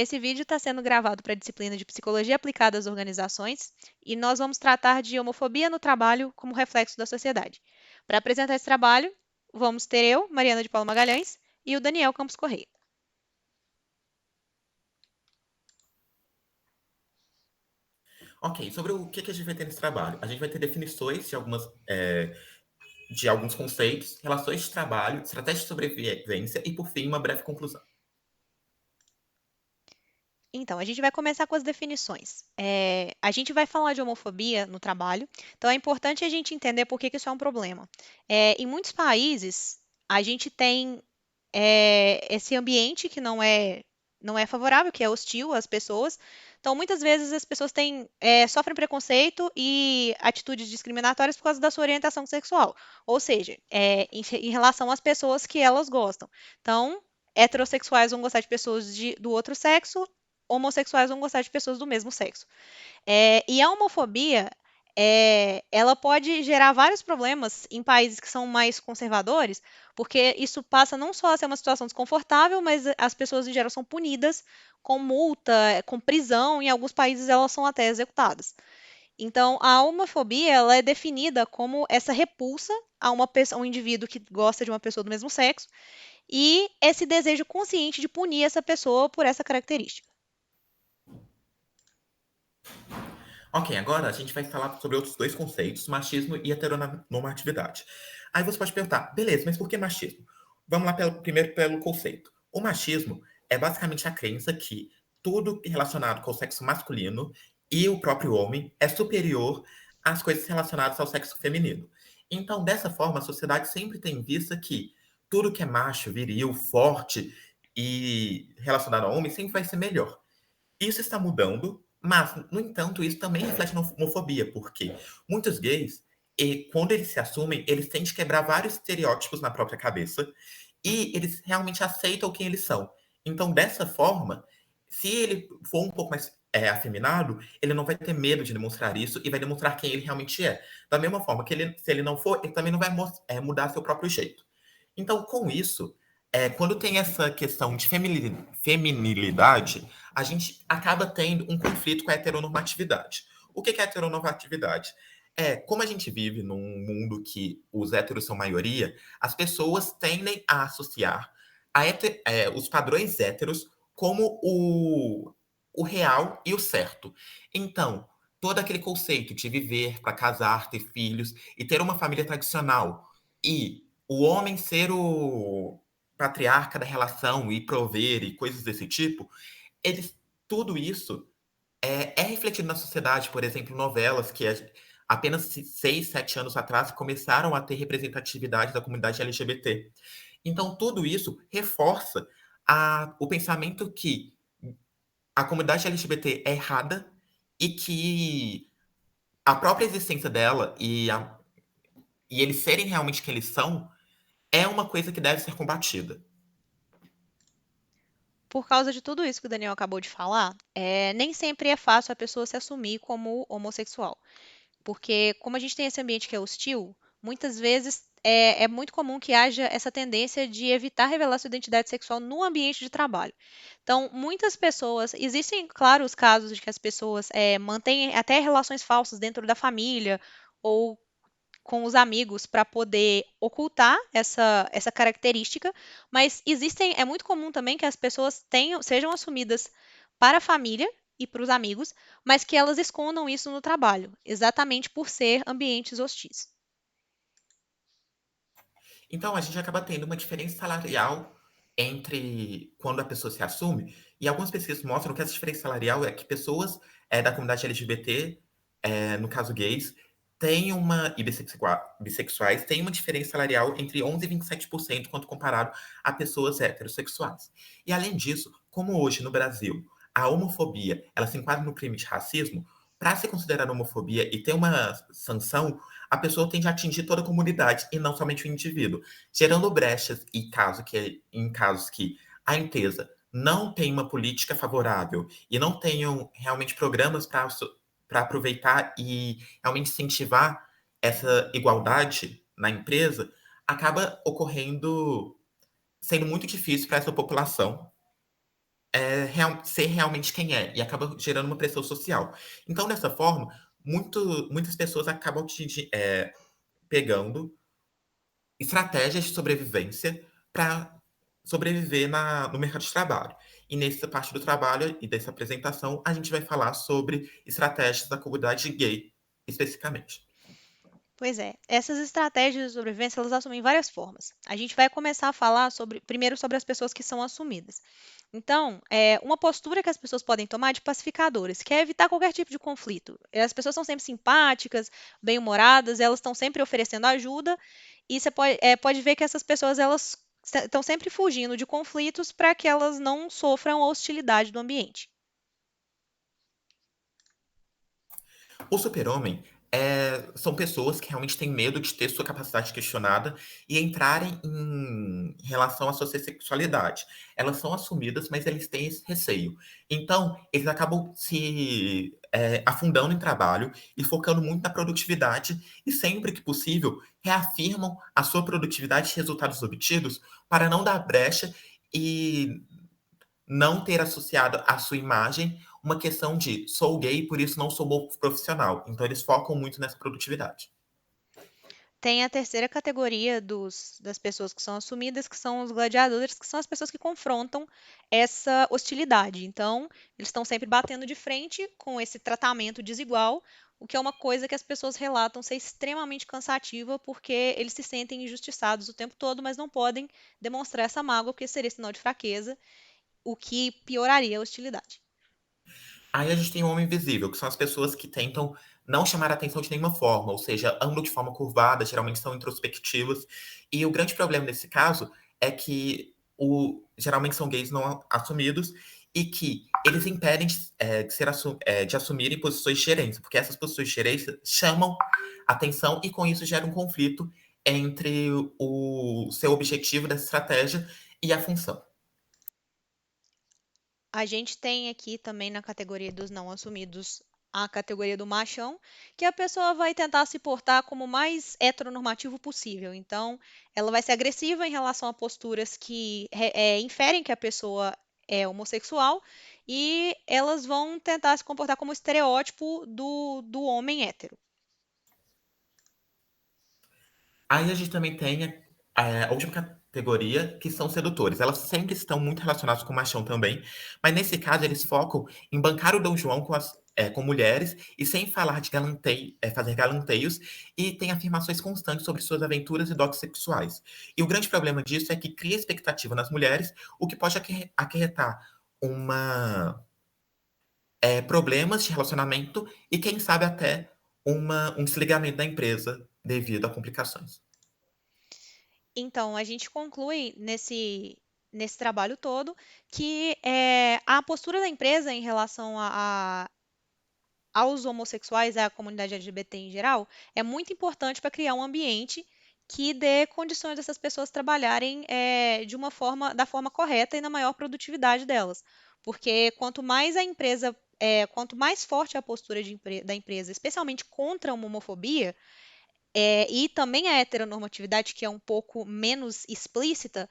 Esse vídeo está sendo gravado para a disciplina de Psicologia Aplicada às Organizações e nós vamos tratar de homofobia no trabalho como reflexo da sociedade. Para apresentar esse trabalho, vamos ter eu, Mariana de Paula Magalhães, e o Daniel Campos Correia. Ok, sobre o que a gente vai ter nesse trabalho? A gente vai ter definições de alguns conceitos, relações de trabalho, estratégia de sobrevivência e, por fim, uma breve conclusão. Então, a gente vai começar com as definições. A gente vai falar de homofobia no trabalho, então é importante a gente entender por que isso é um problema. Em muitos países, a gente tem esse ambiente que não é favorável, que é hostil às pessoas. Então, muitas vezes as pessoas sofrem preconceito e atitudes discriminatórias por causa da sua orientação sexual, ou seja, em relação às pessoas que elas gostam. Então, heterossexuais vão gostar de pessoas do outro sexo, homossexuais vão gostar de pessoas do mesmo sexo. E a homofobia, ela pode gerar vários problemas em países que são mais conservadores, porque isso passa não só a ser uma situação desconfortável, mas as pessoas em geral são punidas com multa, com prisão, em alguns países elas são até executadas. Então, a homofobia, ela é definida como essa repulsa a uma pessoa, a um indivíduo que gosta de uma pessoa do mesmo sexo, e esse desejo consciente de punir essa pessoa por essa característica. Ok, agora a gente vai falar sobre outros dois conceitos, machismo e heteronormatividade. Aí você pode perguntar, beleza, mas por que machismo? Vamos lá primeiro pelo conceito. O machismo é basicamente a crença que tudo relacionado com o sexo masculino e o próprio homem é superior às coisas relacionadas ao sexo feminino. Então, dessa forma, a sociedade sempre tem em vista que tudo que é macho, viril, forte e relacionado ao homem sempre vai ser melhor. Isso está mudando, mas, no entanto, isso também reflete na homofobia, porque muitos gays, quando eles se assumem, eles têm de quebrar vários estereótipos na própria cabeça e eles realmente aceitam quem eles são. Então, dessa forma, se ele for um pouco mais afeminado, ele não vai ter medo de demonstrar isso e vai demonstrar quem ele realmente é. Da mesma forma que se ele não for, ele também não vai mudar seu próprio jeito. Então, com isso, quando tem essa questão de feminilidade, a gente acaba tendo um conflito com a heteronormatividade. O que é heteronormatividade? Como a gente vive num mundo que os héteros são maioria, as pessoas tendem a associar os padrões héteros como o real e o certo. Então, todo aquele conceito de viver para casar, ter filhos e ter uma família tradicional e o homem ser o patriarca da relação e prover e coisas desse tipo, eles, tudo isso é refletido na sociedade. Por exemplo, novelas que apenas 6, 7 anos atrás começaram a ter representatividade da comunidade LGBT. Então, tudo isso reforça o pensamento que a comunidade LGBT é errada e que a própria existência dela e eles serem realmente quem eles são é uma coisa que deve ser combatida. Por causa de tudo isso que o Daniel acabou de falar, nem sempre é fácil a pessoa se assumir como homossexual. Porque, como a gente tem esse ambiente que é hostil, muitas vezes é muito comum que haja essa tendência de evitar revelar sua identidade sexual no ambiente de trabalho. Então, muitas pessoas, existem, claro, os casos de que as pessoas mantêm até relações falsas dentro da família ou com os amigos para poder ocultar essa característica, mas é muito comum também que as pessoas sejam assumidas para a família e para os amigos, mas que elas escondam isso no trabalho, exatamente por ser ambientes hostis. Então, a gente acaba tendo uma diferença salarial entre quando a pessoa se assume, e algumas pesquisas mostram que essa diferença salarial é que pessoas da comunidade LGBT, no caso gays, e bissexuais, têm uma diferença salarial entre 11% e 27% quando comparado a pessoas heterossexuais. E, além disso, como hoje no Brasil a homofobia ela se enquadra no crime de racismo, para ser considerada homofobia e ter uma sanção, a pessoa tende a atingir toda a comunidade e não somente o indivíduo, gerando brechas em casos que a empresa não tem uma política favorável e não tenham realmente programas para aproveitar e realmente incentivar essa igualdade na empresa, acaba sendo muito difícil para essa população. ser realmente quem é, e acaba gerando uma pressão social. Então, dessa forma, muitas pessoas acabam pegando estratégias de sobrevivência para sobreviver no mercado de trabalho. E nessa parte do trabalho e dessa apresentação, a gente vai falar sobre estratégias da comunidade gay, especificamente. Pois é, essas estratégias de sobrevivência, elas assumem várias formas. A gente vai começar a falar primeiro sobre as pessoas que são assumidas. Então, uma postura que as pessoas podem tomar é de pacificadores, que é evitar qualquer tipo de conflito. As pessoas são sempre simpáticas, bem-humoradas, elas estão sempre oferecendo ajuda, e você pode ver que essas pessoas, elas estão sempre fugindo de conflitos para que elas não sofram a hostilidade do ambiente. O super-homem são pessoas que realmente têm medo de ter sua capacidade questionada e entrarem em relação à sua sexualidade. Elas são assumidas, mas eles têm esse receio. Então, eles acabam se afundando em trabalho e focando muito na produtividade e, sempre que possível, reafirmam a sua produtividade e resultados obtidos para não dar brecha e não ter associado à sua imagem uma questão de sou gay, por isso não sou bom profissional. Então eles focam muito nessa produtividade. Tem a terceira categoria das pessoas que são assumidas, que são os gladiadores, que são as pessoas que confrontam essa hostilidade. Então, eles estão sempre batendo de frente com esse tratamento desigual, o que é uma coisa que as pessoas relatam ser extremamente cansativa, porque eles se sentem injustiçados o tempo todo, mas não podem demonstrar essa mágoa, porque seria sinal de fraqueza, o que pioraria a hostilidade. Aí a gente tem o homem invisível, que são as pessoas que tentam não chamar a atenção de nenhuma forma, ou seja, andam de forma curvada, geralmente são introspectivas. E o grande problema nesse caso é que geralmente são gays não assumidos e que eles impedem de assumirem posições de gerência, porque essas posições de gerência chamam atenção e com isso gera um conflito entre o seu objetivo dessa estratégia e a função. A gente tem aqui também na categoria dos não assumidos a categoria do machão, que a pessoa vai tentar se portar como o mais heteronormativo possível. Então, ela vai ser agressiva em relação a posturas que inferem que a pessoa é homossexual e elas vão tentar se comportar como o estereótipo do homem hétero. Aí a gente também tem a última categoria, que são sedutores. Elas sempre estão muito relacionadas com o machão também, mas nesse caso eles focam em bancar o Dom João com mulheres e sem falar de fazer galanteios e tem afirmações constantes sobre suas aventuras e dotes sexuais. E o grande problema disso é que cria expectativa nas mulheres, o que pode acarretar problemas de relacionamento e, quem sabe, até um desligamento da empresa devido a complicações. Então, a gente conclui nesse trabalho todo que a postura da empresa em relação aos homossexuais, à comunidade LGBT em geral, é muito importante para criar um ambiente que dê condições dessas pessoas trabalharem da forma correta e na maior produtividade delas. Porque quanto mais forte a postura da empresa, especialmente contra uma homofobia, e também a heteronormatividade, que é um pouco menos explícita,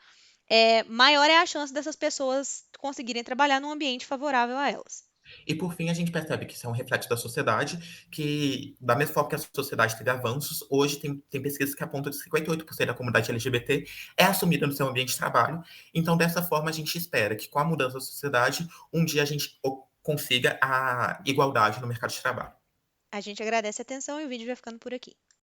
maior é a chance dessas pessoas conseguirem trabalhar num ambiente favorável a elas. E por fim, a gente percebe que isso é um reflexo da sociedade, que da mesma forma que a sociedade teve avanços, hoje tem pesquisas que apontam que 58% da comunidade LGBT é assumida no seu ambiente de trabalho. Então, dessa forma, a gente espera que com a mudança da sociedade, um dia a gente consiga a igualdade no mercado de trabalho. A gente agradece a atenção e o vídeo vai ficando por aqui.